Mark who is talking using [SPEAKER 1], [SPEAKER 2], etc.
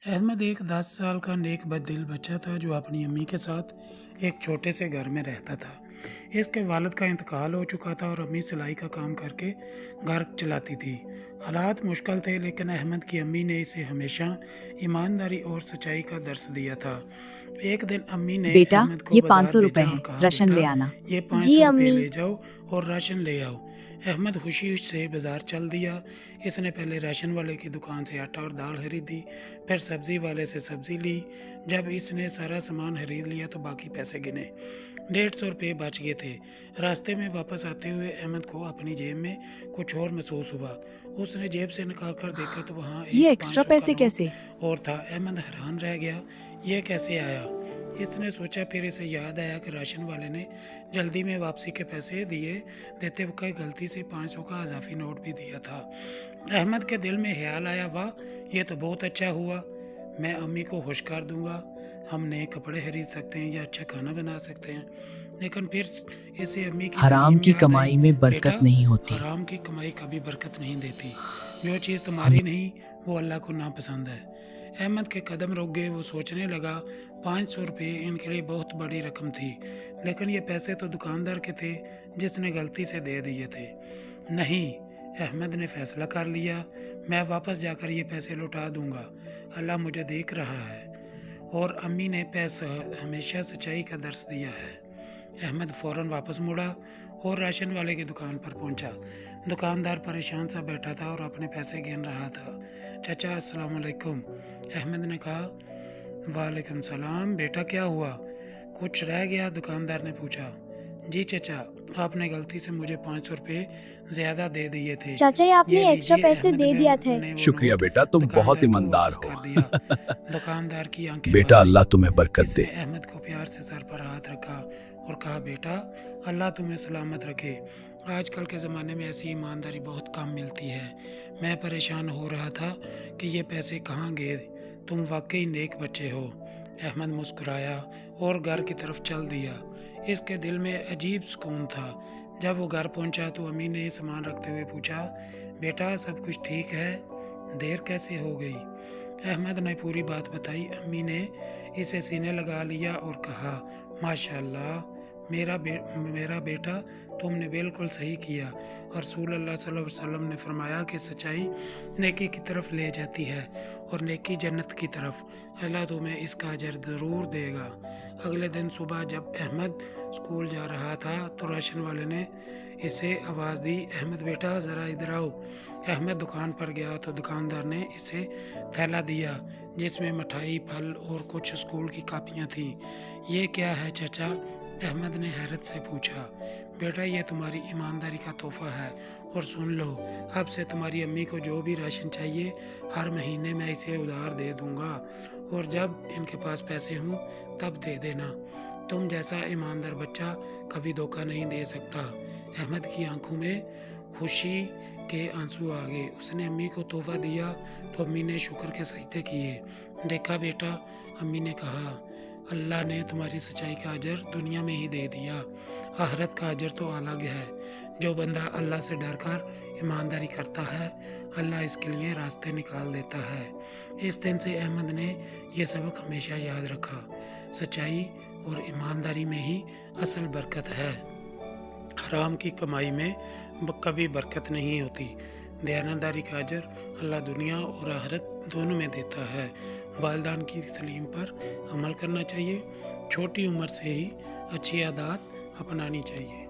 [SPEAKER 1] अहमद एक 10 साल का नेक बददिल बच्चा था जो अपनी अम्मी के साथ एक छोटे से घर में रहता था। इसके वालिद का इंतकाल हो चुका था और अम्मी सिलाई का काम करके घर चलाती थी। हालात मुश्किल थे लेकिन अहमद की अम्मी ने इसे हमेशा ईमानदारी और सच्चाई का दर्स दिया था। एक दिन अम्मी ने
[SPEAKER 2] बेटा,
[SPEAKER 1] अहमद को
[SPEAKER 2] ये
[SPEAKER 1] बाजार
[SPEAKER 2] 500 रुपए
[SPEAKER 1] भेजा और
[SPEAKER 2] हैं,
[SPEAKER 1] कहा,
[SPEAKER 2] राशन ले
[SPEAKER 1] बेटा
[SPEAKER 2] आना।
[SPEAKER 1] ये
[SPEAKER 3] जी
[SPEAKER 1] 500 रुपये
[SPEAKER 3] अम्मी।
[SPEAKER 1] ले जाओ और राशन ले आओ। अहमद खुशी से बाजार चल दिया। इसने पहले राशन वाले की दुकान से आटा और दाल खरीदी, फिर सब्ज़ी वाले से सब्ज़ी ली। जब इसने सारा सामान खरीद लिया तो बाकी पैसे गिने। 150 रुपये बच गए थे। रास्ते में वापस आते हुए अहमद को अपनी जेब में कुछ और महसूस हुआ। उसने जेब से निकाल कर देखा तो वहाँ
[SPEAKER 2] ये
[SPEAKER 1] एक
[SPEAKER 2] एक्स्ट्रा
[SPEAKER 1] 500 का
[SPEAKER 2] पैसे
[SPEAKER 1] नोट
[SPEAKER 2] कैसे?
[SPEAKER 1] और था। अहमद हैरान रह गया, ये कैसे आया। इसने सोचा, फिर इसे याद आया कि राशन वाले ने जल्दी में वापसी के पैसे देते वक्त गलती से 500 का इजाफी नोट भी दिया था। अहमद के दिल में ख्याल आया, वाह ये तो बहुत अच्छा हुआ, मैं अम्मी को खुश कर दूंगा, हम नए कपड़े खरीद सकते हैं या अच्छा खाना बना सकते हैं। लेकिन फिर इसे अम्मी की
[SPEAKER 4] हराम
[SPEAKER 1] तालीम
[SPEAKER 4] की
[SPEAKER 1] याद
[SPEAKER 4] कमाई
[SPEAKER 1] आई,
[SPEAKER 4] में बरकत
[SPEAKER 1] बेटा
[SPEAKER 4] नहीं होती।
[SPEAKER 1] हराम की कमाई कभी बरकत नहीं देती, जो चीज़ तुम्हारी नहीं वो अल्लाह को नापसंद है। अहमद के कदम रुक गए। वो सोचने लगा, 500 रुपये इनके लिए बहुत बड़ी रकम थी, लेकिन ये पैसे तो दुकानदार के थे जिसने गलती से दे दिए थे। नहीं, अहमद ने फैसला कर लिया, मैं वापस जाकर ये पैसे लौटा दूंगा, अल्लाह मुझे देख रहा है और अम्मी ने पैसा हमेशा सच्चाई का दर्स दिया है। अहमद फ़ौरन वापस मुड़ा और राशन वाले की दुकान पर पहुंचा। दुकानदार परेशान सा बैठा था और अपने पैसे गिन रहा था। चाचा अस्सलाम वालेकुम, अहमद ने कहा। वालेकुम सलाम, बेटा क्या हुआ, कुछ रह गया? दुकानदार ने पूछा। जी चाचा, आपने गलती से मुझे 500 रुपये ज़्यादा दे दिए थे।
[SPEAKER 3] चाचा ये आपने
[SPEAKER 1] ये
[SPEAKER 3] एक्स्ट्रा
[SPEAKER 1] लीजिए।
[SPEAKER 3] पैसे
[SPEAKER 1] अहमद
[SPEAKER 3] दे दिया थे।
[SPEAKER 1] ने वो
[SPEAKER 4] शुक्रिया
[SPEAKER 1] नोट
[SPEAKER 4] बेटा, तुम बहुत
[SPEAKER 1] दुकानदार को
[SPEAKER 4] ईमानदार
[SPEAKER 1] वापस
[SPEAKER 4] हो।
[SPEAKER 1] कर दिया। दुकानदार की आंखें
[SPEAKER 4] बेटा,
[SPEAKER 1] भर आईं।
[SPEAKER 4] अल्लाह तुम्हें बरकत
[SPEAKER 1] इसने
[SPEAKER 4] दे।
[SPEAKER 1] अहमद को प्यार से सर पर हाथ रखा और कहा, बेटा अल्लाह तुम्हें सलामत रखे। आजकल के ज़माने में ऐसी ईमानदारी बहुत कम मिलती है। मैं परेशान हो रहा था कि ये पैसे कहाँ गए, तुम वाकई नेक बच्चे हो। अहमद मुस्कुराया और घर की तरफ चल दिया। इसके दिल में अजीब सुकून था। जब वो घर पहुंचा तो अम्मी ने सामान रखते हुए पूछा, बेटा सब कुछ ठीक है, देर कैसे हो गई? अहमद ने पूरी बात बताई। अम्मी ने इसे सीने लगा लिया और कहा, माशाअल्लाह मेरा बेटा, तुमने बिल्कुल सही किया। और रसूल अल्लाह सल्लल्लाहु अलैहि वसल्लम ने फरमाया कि सच्चाई नेकी की तरफ ले जाती है और नेकी जन्नत की तरफ। अल्लाह तुम्हें इसका अजर ज़रूर देगा। अगले दिन सुबह जब अहमद स्कूल जा रहा था तो राशन वाले ने इसे आवाज़ दी, अहमद बेटा ज़रा इधर आओ। अहमद दुकान पर गया तो दुकानदार ने इसे थैला दिया जिसमें मिठाई, फल और कुछ स्कूल की कापियाँ थीं। ये क्या है चाचा? अहमद ने हैरत से पूछा। बेटा ये तुम्हारी ईमानदारी का तोहफा है और सुन लो, अब से तुम्हारी अम्मी को जो भी राशन चाहिए हर महीने मैं इसे उधार दे दूंगा और जब इनके पास पैसे हों तब दे देना। तुम जैसा ईमानदार बच्चा कभी धोखा नहीं दे सकता। अहमद की आंखों में खुशी के आंसू आ गए। उसने अम्मी को तोहफा दिया तो अम्मी ने शुक्र के सजदे किए। देखा बेटा, अम्मी ने कहा, अल्लाह ने तुम्हारी सच्चाई का अजर दुनिया में ही दे दिया, आखिरत का अजर तो अलग है। जो बंदा अल्लाह से डर कर ईमानदारी करता है, अल्लाह इसके लिए रास्ते निकाल देता है। इस दिन से अहमद ने यह सबक हमेशा याद रखा, सच्चाई और ईमानदारी में ही असल बरकत है। हराम की कमाई में कभी बरकत नहीं होती। दयानतदारी का अजर अल्लाह दुनिया और आखिरत दोनों में देता है। वालिदैन की तालीम पर अमल करना चाहिए। छोटी उम्र से ही अच्छी आदत अपनानी चाहिए।